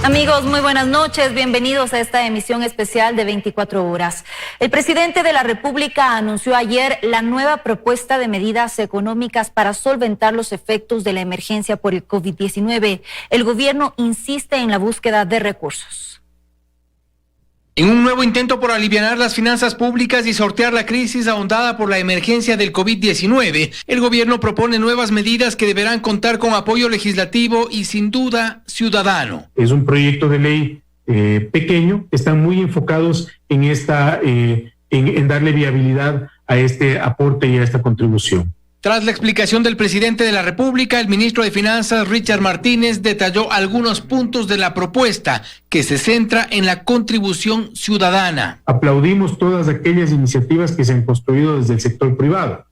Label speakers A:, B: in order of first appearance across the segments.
A: Amigos, muy buenas noches. Bienvenidos a esta emisión especial de 24 horas. El presidente de la República anunció ayer la nueva propuesta de medidas económicas para solventar los efectos de la emergencia por el COVID-19. El gobierno insiste en la búsqueda de recursos.
B: En un nuevo intento por alivianar las finanzas públicas y sortear la crisis ahondada por la emergencia del COVID-19, el gobierno propone nuevas medidas que deberán contar con apoyo legislativo y sin duda ciudadano.
C: Es un proyecto de ley pequeño, están muy enfocados en en darle viabilidad a este aporte y a esta contribución.
B: Tras la explicación del presidente de la República, el ministro de Finanzas, Richard Martínez, detalló algunos puntos de la propuesta que se centra en la contribución ciudadana.
C: Aplaudimos todas aquellas iniciativas que se han construido desde el sector privado.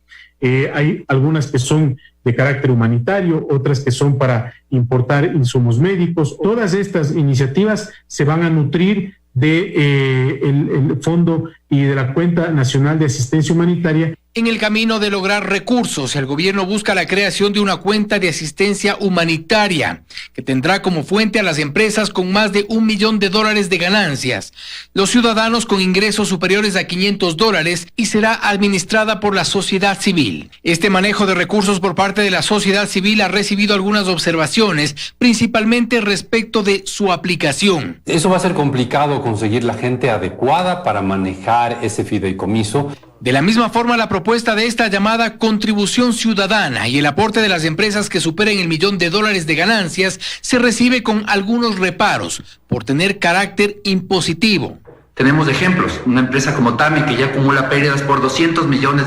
C: Hay algunas que son de carácter humanitario, otras que son para importar insumos médicos. Todas estas iniciativas se van a nutrir el fondo y de la cuenta nacional de asistencia humanitaria.
B: En el camino de lograr recursos, el gobierno busca la creación de una cuenta de asistencia humanitaria que tendrá como fuente a las empresas con más de $1 millón de ganancias, los ciudadanos con ingresos superiores a $500 y será administrada por la sociedad civil. Este manejo de recursos por parte de la sociedad civil ha recibido algunas observaciones, principalmente respecto de su aplicación.
D: Eso va a ser complicado conseguir la gente adecuada para manejar ese fideicomiso.
B: De la misma forma, la propuesta de esta llamada contribución ciudadana y el aporte de las empresas que superen $1 millón de ganancias se recibe con algunos reparos por tener carácter impositivo.
E: Tenemos ejemplos, una empresa como TAMI que ya acumula pérdidas por $200 millones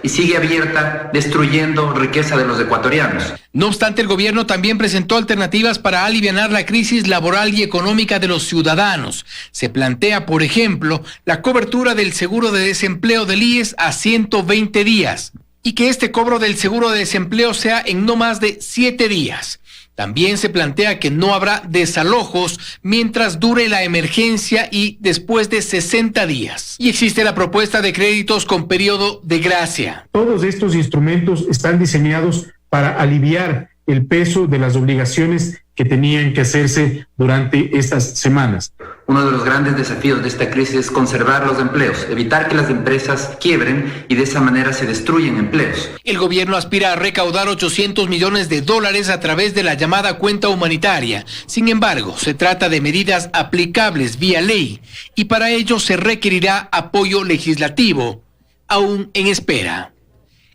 E: y sigue abierta, destruyendo riqueza de los ecuatorianos.
B: No obstante, el gobierno también presentó alternativas para alivianar la crisis laboral y económica de los ciudadanos. Se plantea, por ejemplo, la cobertura del seguro de desempleo del IES a 120 días y que este cobro del seguro de desempleo sea en no más de 7 días. También se plantea que no habrá desalojos mientras dure la emergencia y después de 60 días. Y existe la propuesta de créditos con periodo de gracia.
C: Todos estos instrumentos están diseñados para aliviar el peso de las obligaciones que tenían que hacerse durante estas semanas.
E: Uno de los grandes desafíos de esta crisis es conservar los empleos, evitar que las empresas quiebren y de esa manera se destruyen empleos.
B: El gobierno aspira a recaudar $800 millones a través de la llamada cuenta humanitaria. Sin embargo, se trata de medidas aplicables vía ley y para ello se requerirá apoyo legislativo, aún en espera.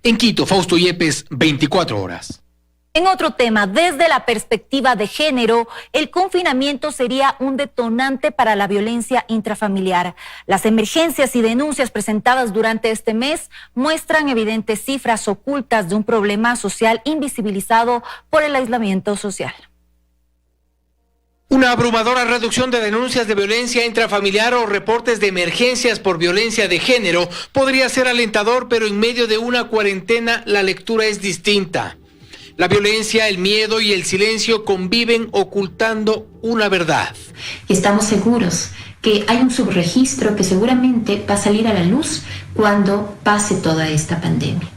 B: En Quito, Fausto Yepes, 24 horas.
A: En otro tema, desde la perspectiva de género, el confinamiento sería un detonante para la violencia intrafamiliar. Las emergencias y denuncias presentadas durante este mes muestran evidentes cifras ocultas de un problema social invisibilizado por el aislamiento social.
B: Una abrumadora reducción de denuncias de violencia intrafamiliar o reportes de emergencias por violencia de género podría ser alentador, pero en medio de una cuarentena la lectura es distinta. La violencia, el miedo y el silencio conviven ocultando una verdad.
F: Estamos seguros que hay un subregistro que seguramente va a salir a la luz cuando pase toda esta pandemia,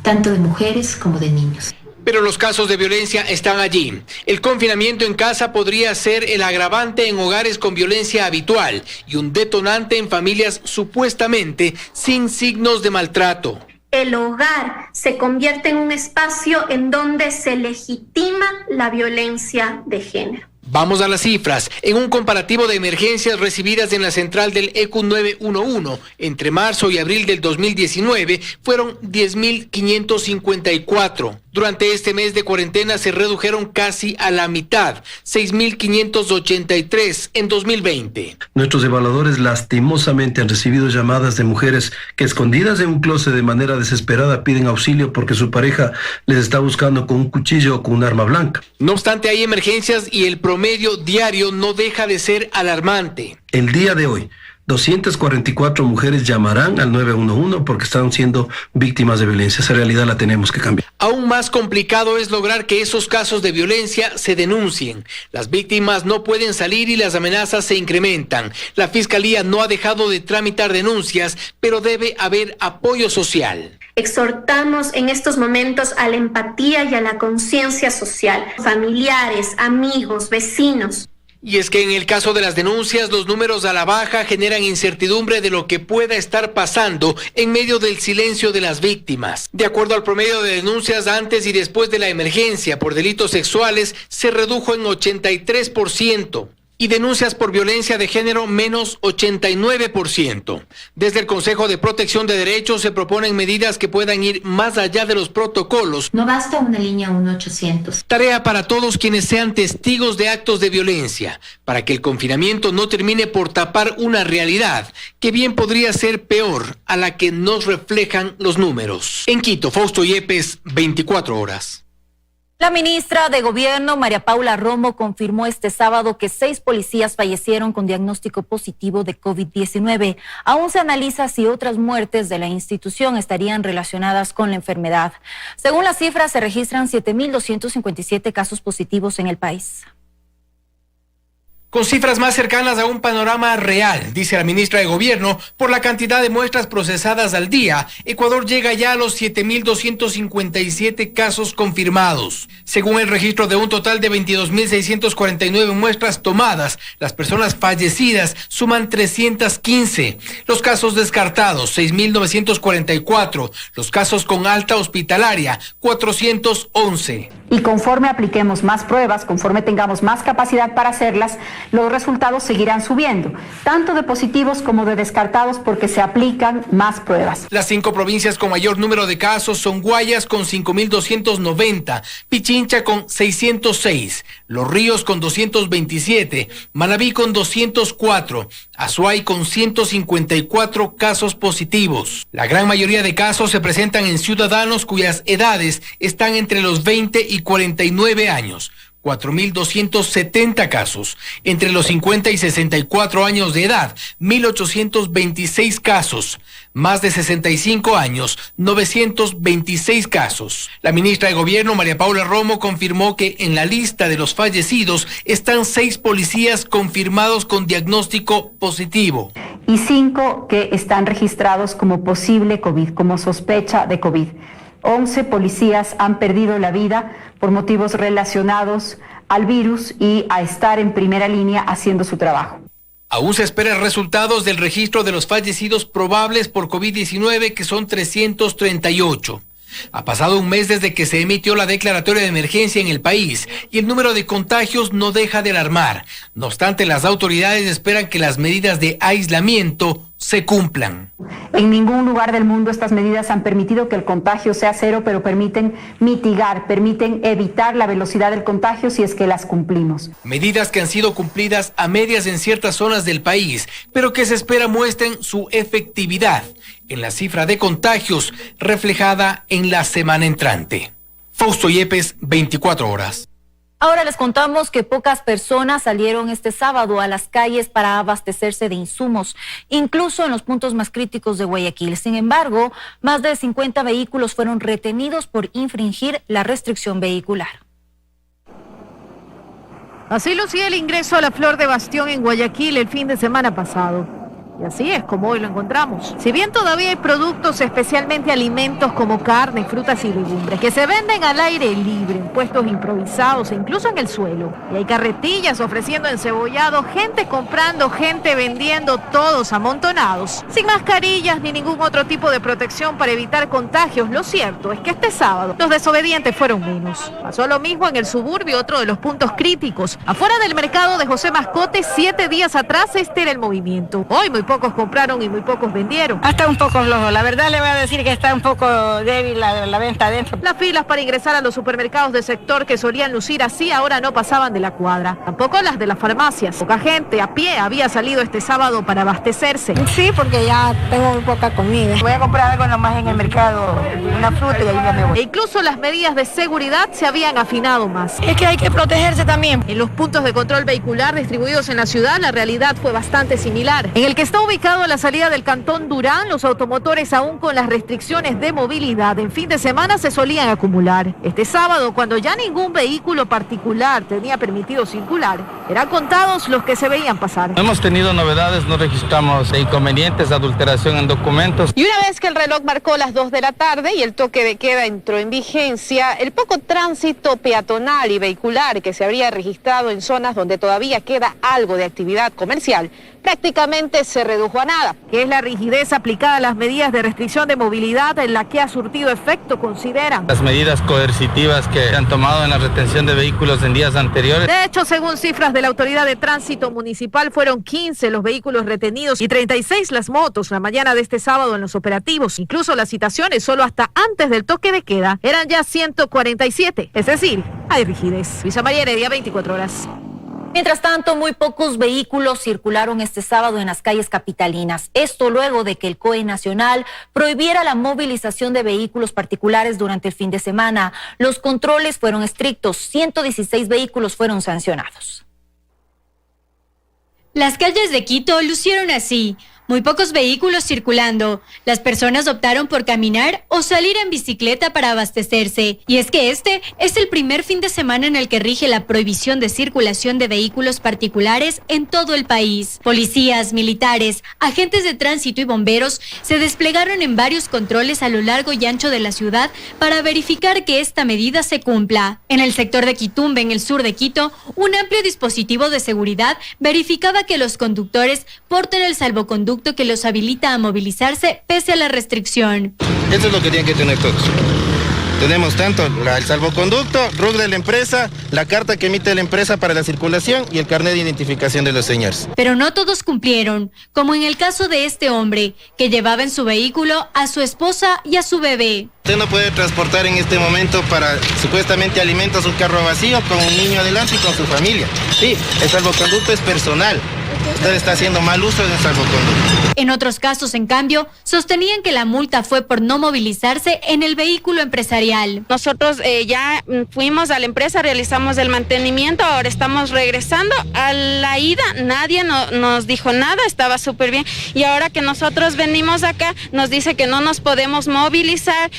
F: tanto de mujeres como de niños.
B: Pero los casos de violencia están allí. El confinamiento en casa podría ser el agravante en hogares con violencia habitual y un detonante en familias supuestamente sin signos de maltrato.
G: El hogar se convierte en un espacio en donde se legitima la violencia de género.
B: Vamos a las cifras. En un comparativo de emergencias recibidas en la central del ECU 911 entre marzo y abril del 2019 fueron 10.554. Durante este mes de cuarentena se redujeron casi a la mitad, 6.583 en 2020.
H: Nuestros evaluadores lastimosamente han recibido llamadas de mujeres que escondidas en un closet de manera desesperada piden auxilio porque su pareja les está buscando con un cuchillo o con un arma blanca.
B: No obstante, hay emergencias y el promedio diario no deja de ser alarmante.
H: El día de hoy, 244 mujeres llamarán al 911 porque están siendo víctimas de violencia. Esa realidad la tenemos que cambiar.
B: Aún más complicado es lograr que esos casos de violencia se denuncien. Las víctimas no pueden salir y las amenazas se incrementan. La Fiscalía no ha dejado de tramitar denuncias, pero debe haber apoyo social.
G: Exhortamos en estos momentos a la empatía y a la conciencia social. Familiares, amigos, vecinos.
B: Y es que en el caso de las denuncias, los números a la baja generan incertidumbre de lo que pueda estar pasando en medio del silencio de las víctimas. De acuerdo al promedio de denuncias antes y después de la emergencia por delitos sexuales, se redujo en 83%. Y denuncias por violencia de género menos 89%. Desde el Consejo de Protección de Derechos se proponen medidas que puedan ir más allá de los protocolos.
F: No basta una línea 1-800.
B: Tarea para todos quienes sean testigos de actos de violencia, para que el confinamiento no termine por tapar una realidad que bien podría ser peor a la que nos reflejan los números. En Quito, Fausto Yepes, 24 horas.
A: La ministra de Gobierno, María Paula Romo, confirmó este sábado que 6 policías fallecieron con diagnóstico positivo de COVID-19. Aún se analiza si otras muertes de la institución estarían relacionadas con la enfermedad. Según las cifras, se registran 7.257 casos positivos en el país.
B: Con cifras más cercanas a un panorama real, dice la ministra de Gobierno, por la cantidad de muestras procesadas al día, Ecuador llega ya a los 7.257 casos confirmados. Según el registro de un total de 22.649 muestras tomadas, las personas fallecidas suman 315, los casos descartados 6.944, los casos con alta hospitalaria 411.
I: Y conforme apliquemos más pruebas, conforme tengamos más capacidad para hacerlas, los resultados seguirán subiendo, tanto de positivos como de descartados, porque se aplican más pruebas.
B: Las 5 provincias con mayor número de casos son Guayas con 5.290, Pichincha con 606, Los Ríos con 227, Manabí con 204, Azuay con 154 casos positivos. La gran mayoría de casos se presentan en ciudadanos cuyas edades están entre los 20 y 49 años. 4.270 casos. Entre los 50 y 64 años de edad, 1.826 casos. Más de 65 años, 926 casos. La ministra de Gobierno, María Paula Romo, confirmó que en la lista de los fallecidos están 6 policías confirmados con diagnóstico positivo.
I: Y 5 que están registrados como posible COVID, como sospecha de COVID. 11 policías han perdido la vida por motivos relacionados al virus y a estar en primera línea haciendo su trabajo.
B: Aún se esperan resultados del registro de los fallecidos probables por COVID-19, que son 338. Ha pasado un mes desde que se emitió la declaratoria de emergencia en el país y el número de contagios no deja de alarmar. No obstante, las autoridades esperan que las medidas de aislamiento se cumplan.
I: En ningún lugar del mundo estas medidas han permitido que el contagio sea cero, pero permiten mitigar, permiten evitar la velocidad del contagio si es que las cumplimos.
B: Medidas que han sido cumplidas a medias en ciertas zonas del país, pero que se espera muestren su efectividad en la cifra de contagios reflejada en la semana entrante. Fausto Yepes, 24 horas.
A: Ahora les contamos que pocas personas salieron este sábado a las calles para abastecerse de insumos, incluso en los puntos más críticos de Guayaquil. Sin embargo, más de 50 vehículos fueron retenidos por infringir la restricción vehicular.
J: Así lucía el ingreso a la Flor de Bastión en Guayaquil el fin de semana pasado. Y así es como hoy lo encontramos. Si bien todavía hay productos, especialmente alimentos como carne, frutas y legumbres, que se venden al aire libre, en puestos improvisados e incluso en el suelo. Y hay carretillas ofreciendo encebollado, gente comprando, gente vendiendo, todos amontonados, sin mascarillas ni ningún otro tipo de protección para evitar contagios. Lo cierto es que este sábado los desobedientes fueron menos. Pasó lo mismo en el suburbio, otro de los puntos críticos. Afuera del mercado de José Mascote, 7 días atrás, este era el movimiento. Hoy muy pocos compraron y muy pocos vendieron.
K: Hasta un poco flojo, la verdad le voy a decir que está un poco débil la venta adentro.
J: Las filas para ingresar a los supermercados del sector, que solían lucir así, ahora no pasaban de la cuadra. Tampoco las de las farmacias. Poca gente a pie había salido este sábado para abastecerse.
K: Sí, porque ya tengo muy poca comida. Voy a comprar algo nomás en el mercado, una fruta y ahí ya me voy.
J: E incluso las medidas de seguridad se habían afinado más.
K: Es que hay que protegerse también.
J: En los puntos de control vehicular distribuidos en la ciudad, la realidad fue bastante similar. En el que Está ubicado a la salida del Cantón Durán. Los automotores, aún con las restricciones de movilidad, en fin de semana se solían acumular. Este sábado, cuando ya ningún vehículo particular tenía permitido circular, eran contados los que se veían pasar.
L: No hemos tenido novedades, no registramos inconvenientes, adulteración en documentos.
M: Y una vez que el reloj marcó las 2 de la tarde y el toque de queda entró en vigencia, el poco tránsito peatonal y vehicular que se habría registrado en zonas donde todavía queda algo de actividad comercial prácticamente se redujo a nada.
J: Que es la rigidez aplicada a las medidas de restricción de movilidad en la que ha surtido efecto, consideran.
L: Las medidas coercitivas que se han tomado en la retención de vehículos en días anteriores.
J: De hecho, según cifras de la Autoridad de Tránsito Municipal, fueron 15 los vehículos retenidos y 36 las motos la mañana de este sábado en los operativos. Incluso las citaciones, solo hasta antes del toque de queda, eran ya 147. Es decir, hay rigidez. Luisa María Heredia, 24 horas.
A: Mientras tanto, muy pocos vehículos circularon este sábado en las calles capitalinas. Esto luego de que el COE Nacional prohibiera la movilización de vehículos particulares durante el fin de semana. Los controles fueron estrictos, 116 vehículos fueron sancionados.
N: Las calles de Quito lucieron así. Muy pocos vehículos circulando. Las personas optaron por caminar o salir en bicicleta para abastecerse. Y es que este es el primer fin de semana en el que rige la prohibición de circulación de vehículos particulares en todo el país. Policías, militares, agentes de tránsito y bomberos se desplegaron en varios controles a lo largo y ancho de la ciudad para verificar que esta medida se cumpla. En el sector de Quitumbe, en el sur de Quito, un amplio dispositivo de seguridad verificaba que los conductores porten el salvoconducto que los habilita a movilizarse pese a la restricción.
O: Eso es lo que tienen que tener todos. Tenemos tanto el salvoconducto, RUC de la empresa, la carta que emite la empresa para la circulación y el carnet de identificación de los señores.
N: Pero no todos cumplieron, como en el caso de este hombre, que llevaba en su vehículo a su esposa y a su bebé.
O: Usted no puede transportar en este momento para supuestamente alimentos un carro vacío con un niño adelante y con su familia. Sí, el salvoconducto es personal. Usted está haciendo mal uso del salvoconducto.
N: En otros casos, en cambio, sostenían que la multa fue por no movilizarse en el vehículo empresarial.
M: Nosotros ya fuimos a la empresa, realizamos el mantenimiento, ahora estamos regresando. A la ida nadie nos dijo nada, estaba súper bien. Y ahora que nosotros venimos acá, nos dice que no nos podemos movilizar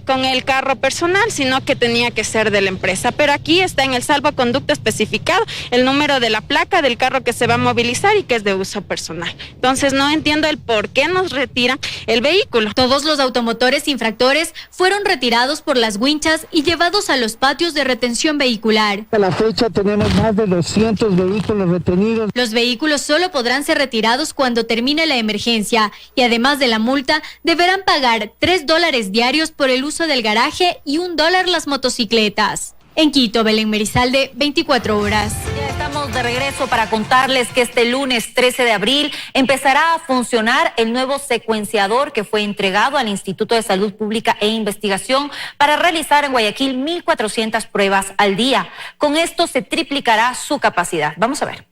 M: con el carro personal, sino que tenía que ser de la empresa. Pero aquí está en el salvoconducto especificado el número de la placa del carro que se va a movilizar y que es de uso personal. Entonces no entiendo el por qué nos retiran el vehículo.
N: Todos los automotores infractores fueron retirados por las winchas y llevados a los patios de retención vehicular.
P: A la fecha tenemos más de 200 vehículos retenidos.
N: Los vehículos solo podrán ser retirados cuando termine la emergencia y además de la multa deberán pagar $3 diarios por el uso del garaje y $1 las motocicletas. En Quito, Belén Merizalde, 24 horas.
A: Ya estamos de regreso para contarles que este lunes 13 de abril empezará a funcionar el nuevo secuenciador que fue entregado al Instituto de Salud Pública e Investigación para realizar en Guayaquil 1.400 pruebas al día. Con esto se triplicará su capacidad. Vamos a ver.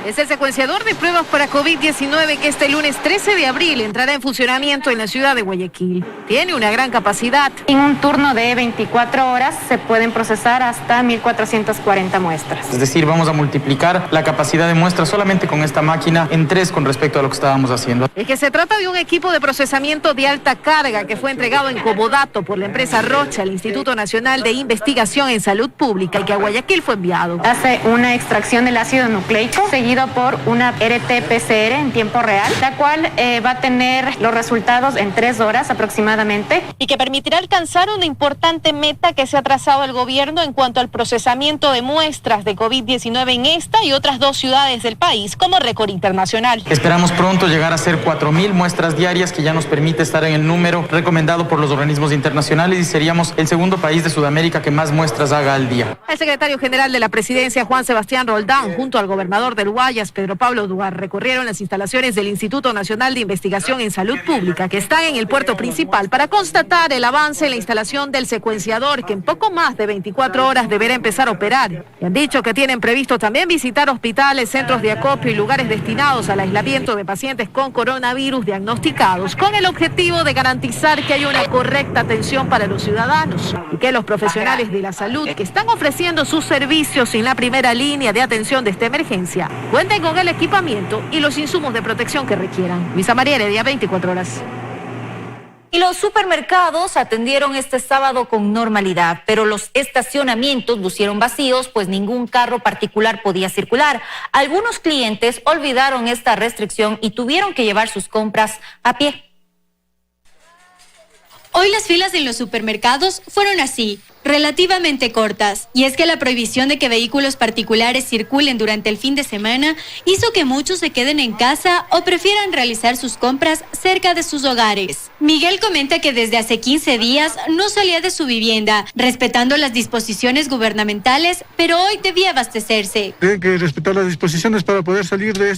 J: Es el secuenciador de pruebas para COVID-19 que este lunes 13 de abril entrará en funcionamiento en la ciudad de Guayaquil. Tiene una gran capacidad.
Q: En un turno de 24 horas se pueden procesar hasta 1.440 muestras.
R: Es decir, vamos a multiplicar la capacidad de muestras solamente con esta máquina en 3 con respecto a lo que estábamos haciendo.
J: Es que se trata de un equipo de procesamiento de alta carga que fue entregado en comodato por la empresa Rocha al Instituto Nacional de Investigación en Salud Pública y que a Guayaquil fue enviado.
Q: Hace una extracción del ácido nucleico seguido por una RT-PCR en tiempo real, la cual va a tener los resultados en 3 horas aproximadamente.
M: Y que permitirá alcanzar una importante meta que se ha trazado el gobierno en cuanto al procesamiento de muestras de COVID-19 en esta y otras 2 ciudades del país como récord internacional.
R: Esperamos pronto llegar a ser 4.000 muestras diarias, que ya nos permite estar en el número recomendado por los organismos internacionales y seríamos el segundo país de Sudamérica que más muestras haga al día.
J: El secretario general de la Presidencia, Juan Sebastián Roldán, junto al gobernador del Guayas, Pedro Pablo Duar, recorrieron las instalaciones del Instituto Nacional de Investigación en Salud Pública, que están en el puerto principal, para constatar el avance en la instalación del secuenciador, que en poco más de 24 horas deberá empezar a operar. Y han dicho que tienen previsto también visitar hospitales, centros de acopio y lugares destinados al aislamiento de pacientes con coronavirus diagnosticados, con el objetivo de garantizar que haya una correcta atención para los ciudadanos y que los profesionales de la salud que están ofreciendo sus servicios en la primera línea de atención de esta emergencia cuenten con el equipamiento y los insumos de protección que requieran. Luisa María Heredia, 24 horas.
A: Y los supermercados atendieron este sábado con normalidad, pero los estacionamientos lucieron vacíos, pues ningún carro particular podía circular. Algunos clientes olvidaron esta restricción y tuvieron que llevar sus compras a pie.
N: Hoy las filas en los supermercados fueron así, relativamente cortas, y es que la prohibición de que vehículos particulares circulen durante el fin de semana hizo que muchos se queden en casa o prefieran realizar sus compras cerca de sus hogares. Miguel comenta que desde hace 15 días no salía de su vivienda, respetando las disposiciones gubernamentales, pero hoy debía abastecerse.
S: Tienen que respetar las disposiciones para poder salir de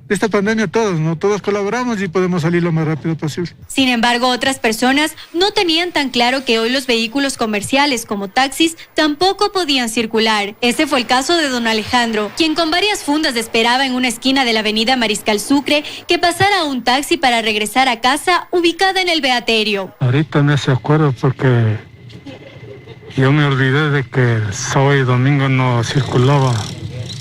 S: esta pandemia todos, ¿no? Todos colaboramos y podemos salir lo más rápido posible.
N: Sin embargo, otras personas no tenían tan claro que hoy los vehículos comerciales como taxis tampoco podían circular. Ese fue el caso de don Alejandro, quien con varias fundas esperaba en una esquina de la avenida Mariscal Sucre que pasara un taxi para regresar a casa ubicada en el Beaterio.
S: Ahorita me hace acuerdo porque yo me olvidé de que sábado y domingo no circulaba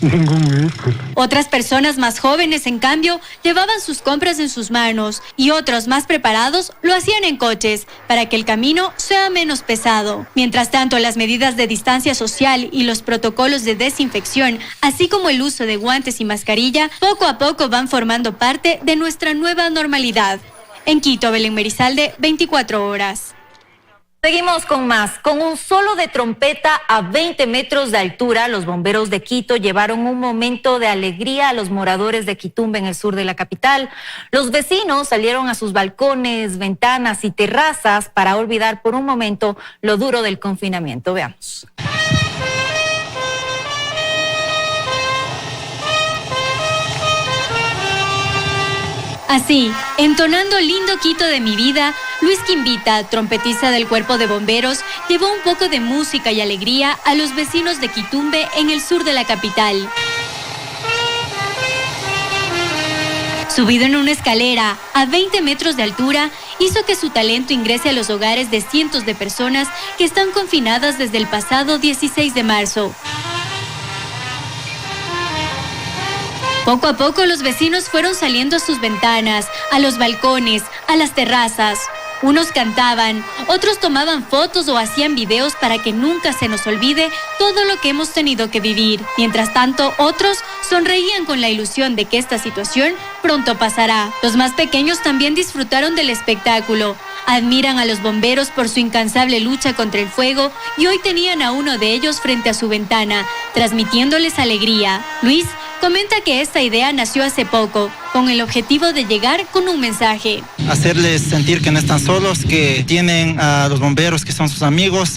S: ningún vehículo.
N: Otras personas más jóvenes, en cambio, llevaban sus compras en sus manos y otros más preparados lo hacían en coches para que el camino sea menos pesado. Mientras tanto, las medidas de distancia social y los protocolos de desinfección, así como el uso de guantes y mascarilla, poco a poco van formando parte de nuestra nueva normalidad. En Quito, Belén Merizalde, 24 horas.
A: Seguimos con más. Con un solo de trompeta a 20 metros de altura, los bomberos de Quito llevaron un momento de alegría a los moradores de Quitumbe, en el sur de la capital. Los vecinos salieron a sus balcones, ventanas y terrazas para olvidar por un momento lo duro del confinamiento. Veamos.
N: Así, entonando Lindo Quito de mi vida, Luis Quimbita, trompetista del Cuerpo de Bomberos, llevó un poco de música y alegría a los vecinos de Quitumbe en el sur de la capital. Subido en una escalera a 20 metros de altura, hizo que su talento ingrese a los hogares de cientos de personas que están confinadas desde el pasado 16 de marzo. Poco a poco los vecinos fueron saliendo a sus ventanas, a los balcones, a las terrazas. Unos cantaban, otros tomaban fotos o hacían videos para que nunca se nos olvide todo lo que hemos tenido que vivir. Mientras tanto, otros sonreían con la ilusión de que esta situación pronto pasará. Los más pequeños también disfrutaron del espectáculo. Admiran a los bomberos por su incansable lucha contra el fuego y hoy tenían a uno de ellos frente a su ventana, transmitiéndoles alegría. Luis comenta que esta idea nació hace poco, con el objetivo de llegar con un mensaje.
O: Hacerles sentir que no están solos, que tienen a los bomberos que son sus amigos.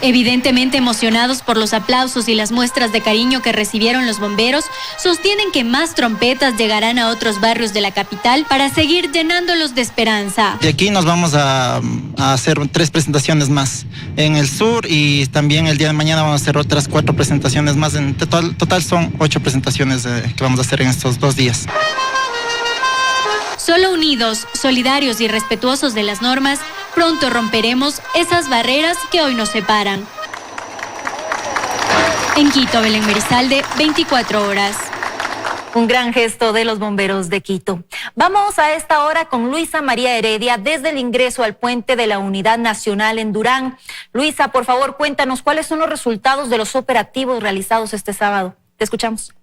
N: Evidentemente emocionados por los aplausos y las muestras de cariño que recibieron los bomberos, sostienen que más trompetas llegarán a otros barrios de la capital para seguir llenándolos de esperanza.
O: De aquí nos vamos a hacer 3 presentaciones más en el sur y también el día de mañana vamos a hacer otras 4 presentaciones más. En total son 8 presentaciones que vamos a hacer en estos 2 días.
N: Solo unidos, solidarios y respetuosos de las normas, pronto romperemos esas barreras que hoy nos separan. En Quito, Belén Merizalde, 24 horas.
A: Un gran gesto de los bomberos de Quito. Vamos a esta hora con Luisa María Heredia desde el ingreso al puente de la Unidad Nacional en Durán. Luisa, por favor, cuéntanos cuáles son los resultados de los operativos realizados este sábado. Te escuchamos.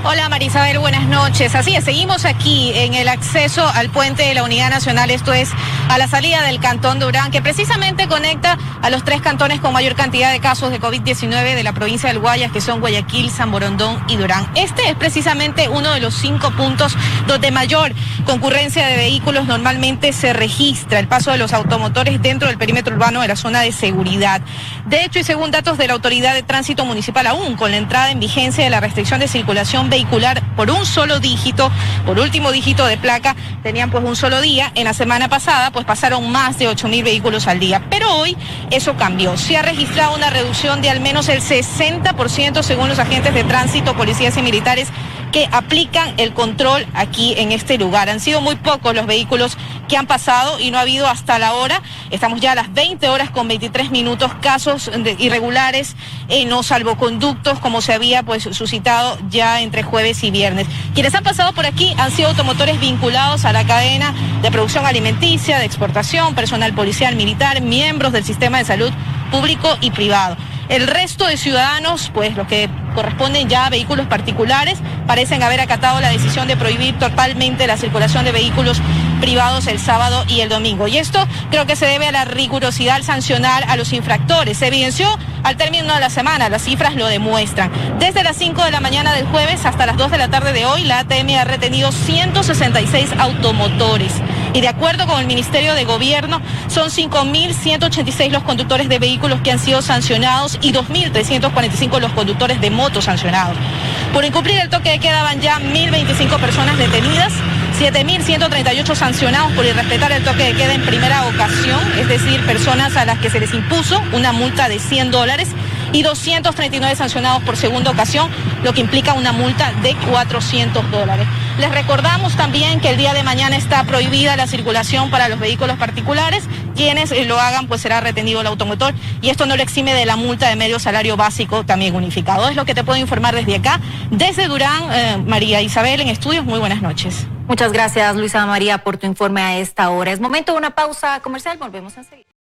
T: Hola Marisabel, buenas noches. Así es, seguimos aquí en el acceso al puente de la Unidad Nacional, esto es a la salida del Cantón Durán, que precisamente conecta a los 3 cantones con mayor cantidad de casos de COVID-19 de la provincia del Guayas, que son Guayaquil, San Borondón y Durán. Este es precisamente uno de los 5 puntos donde mayor concurrencia de vehículos normalmente se registra, el paso de los automotores dentro del perímetro urbano de la zona de seguridad. De hecho, y según datos de la Autoridad de Tránsito Municipal, aún con la entrada en vigencia de la restricción de circulación vehicular por un solo dígito, por último dígito de placa, tenían pues un solo día. En la semana pasada pues pasaron más de 8.000 vehículos al día, pero hoy eso cambió. Se ha registrado una reducción de al menos el 60% según los agentes de tránsito, policías y militares que aplican el control aquí en este lugar. Han sido muy pocos los vehículos que han pasado y no ha habido hasta la hora, estamos ya a las 20 horas con 23 minutos, casos irregulares en los salvoconductos, como se había pues suscitado ya entre jueves y viernes. Quienes han pasado por aquí han sido automotores vinculados a la cadena de producción alimenticia, de exportación, personal policial, militar, miembros del sistema de salud público y privado. El resto de ciudadanos, pues los que corresponden ya a vehículos particulares, parecen haber acatado la decisión de prohibir totalmente la circulación de vehículos privados el sábado y el domingo. Y esto creo que se debe a la rigurosidad al sancionar a los infractores. Se evidenció al término de la semana, las cifras lo demuestran. Desde las 5 de la mañana del jueves hasta las 2 de la tarde de hoy, la ATM ha retenido 166 automotores. Y de acuerdo con el Ministerio de Gobierno, son 5.186 los conductores de vehículos que han sido sancionados y 2.345 los conductores de motos sancionados. Por incumplir el toque de queda van ya 1.025 personas detenidas, 7.138 sancionados por irrespetar el toque de queda en primera ocasión, es decir, personas a las que se les impuso una multa de $100 y 239 sancionados por segunda ocasión, lo que implica una multa de $400. Les recordamos también que el día de mañana está prohibida la circulación para los vehículos particulares. Quienes lo hagan, pues será retenido el automotor y esto no lo exime de la multa de medio salario básico también unificado. Es lo que te puedo informar desde acá, desde Durán. María Isabel en estudios, muy buenas noches.
A: Muchas gracias, Luisa María, por tu informe a esta hora. Es momento de una pausa comercial, volvemos enseguida.